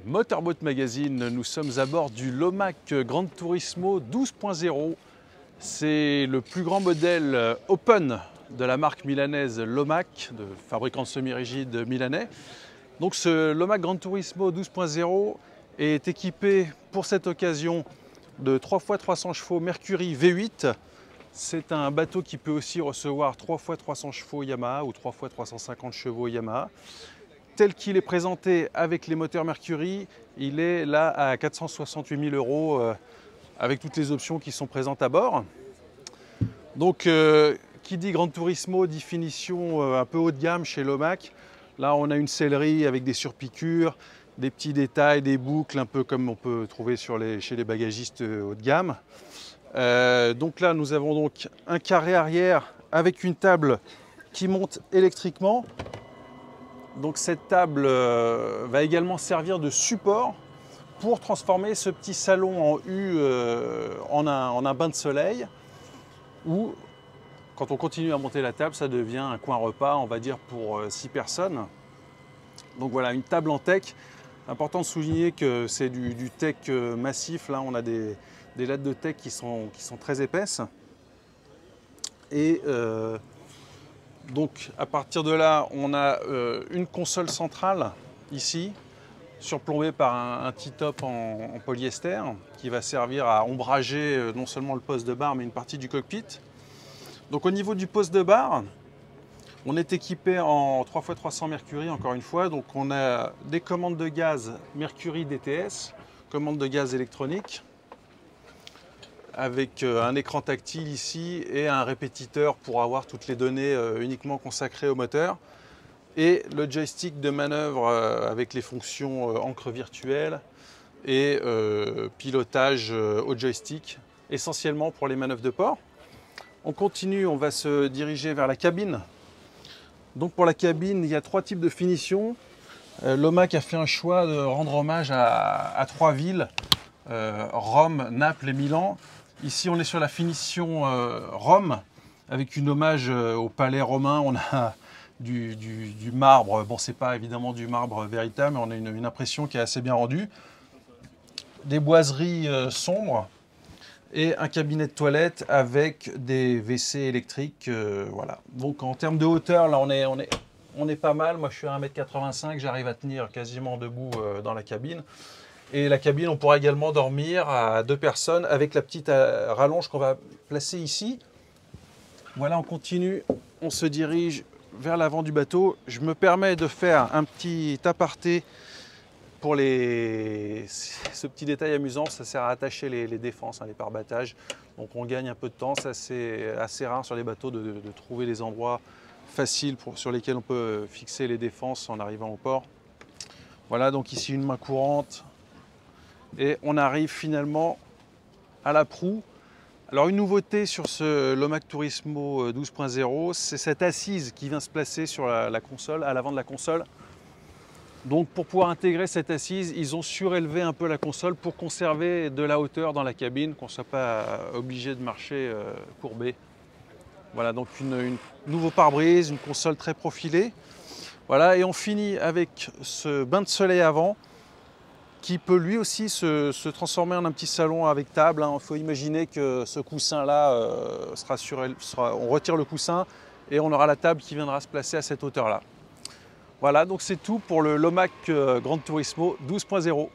Motorboat Magazine, nous sommes à bord du Lomac Gran Turismo 12.0. C'est le plus grand modèle open de la marque milanaise Lomac, de fabricant de semi-rigide milanais. Donc ce Lomac Gran Turismo 12.0 est équipé pour cette occasion de 3x300 chevaux Mercury V8. C'est un bateau qui peut aussi recevoir 3x300 chevaux Yamaha ou 3x350 chevaux Yamaha. Tel qu'il est présenté avec les moteurs Mercury, il est là à 468 000 € avec toutes les options qui sont présentes à bord. Donc qui dit Gran Turismo dit finition un peu haut de gamme chez Lomac. Là on a une sellerie avec des surpiqûres, des petits détails, des boucles, un peu comme on peut trouver chez les bagagistes haut de gamme. Donc là nous avons donc un carré arrière avec une table qui monte électriquement. Donc cette table va également servir de support pour transformer ce petit salon en U en un bain de soleil, où quand on continue à monter la table, ça devient un coin repas, on va dire pour 6 personnes. Donc voilà, une table en teck. Important de souligner que c'est du teck massif. Là, on a des lattes de teck qui sont très épaisses. Et donc à partir de là, on a une console centrale ici, surplombée par un T-top en polyester qui va servir à ombrager non seulement le poste de barre mais une partie du cockpit. Donc au niveau du poste de barre, on est équipé en 3x300 Mercury encore une fois. Donc on a des commandes de gaz Mercury DTS, commande de gaz électronique, avec un écran tactile ici et un répétiteur pour avoir toutes les données uniquement consacrées au moteur. Et le joystick de manœuvre avec les fonctions encre virtuelle et pilotage au joystick, essentiellement pour les manœuvres de port. On continue, on va se diriger vers la cabine. Donc pour la cabine, il y a 3 types de finitions. Lomac a fait un choix de rendre hommage à 3 villes, Rome, Naples et Milan. Ici, on est sur la finition Rome, avec une hommage au palais romain. On a du marbre. Bon, c'est pas évidemment du marbre véritable, mais on a une impression qui est assez bien rendue. Des boiseries sombres et un cabinet de toilette avec des WC électriques. Voilà. Donc en termes de hauteur, là, on est pas mal. Moi, je suis à 1,85 m. J'arrive à tenir quasiment debout dans la cabine. Et la cabine, on pourra également dormir à 2 personnes avec la petite rallonge qu'on va placer ici. Voilà, on continue, on se dirige vers l'avant du bateau. Je me permets de faire un petit aparté pour ce petit détail amusant. Ça sert à attacher les défenses, les pare-battages. Donc on gagne un peu de temps. C'est assez rare sur les bateaux de trouver des endroits faciles sur lesquels on peut fixer les défenses en arrivant au port. Voilà, donc ici une main courante. Et on arrive finalement à la proue. Alors une nouveauté sur ce Lomac Turismo 12.0, c'est cette assise qui vient se placer sur la console, à l'avant de la console. Donc pour pouvoir intégrer cette assise, ils ont surélevé un peu la console pour conserver de la hauteur dans la cabine, qu'on ne soit pas obligé de marcher courbé. Voilà, donc un nouveau pare-brise, une console très profilée. Voilà, et on finit avec ce bain de soleil avant, qui peut lui aussi se transformer en un petit salon avec table. Il faut imaginer que ce coussin-là on retire le coussin et on aura la table qui viendra se placer à cette hauteur-là. Voilà, donc c'est tout pour le Lomac Gran Turismo 12.0.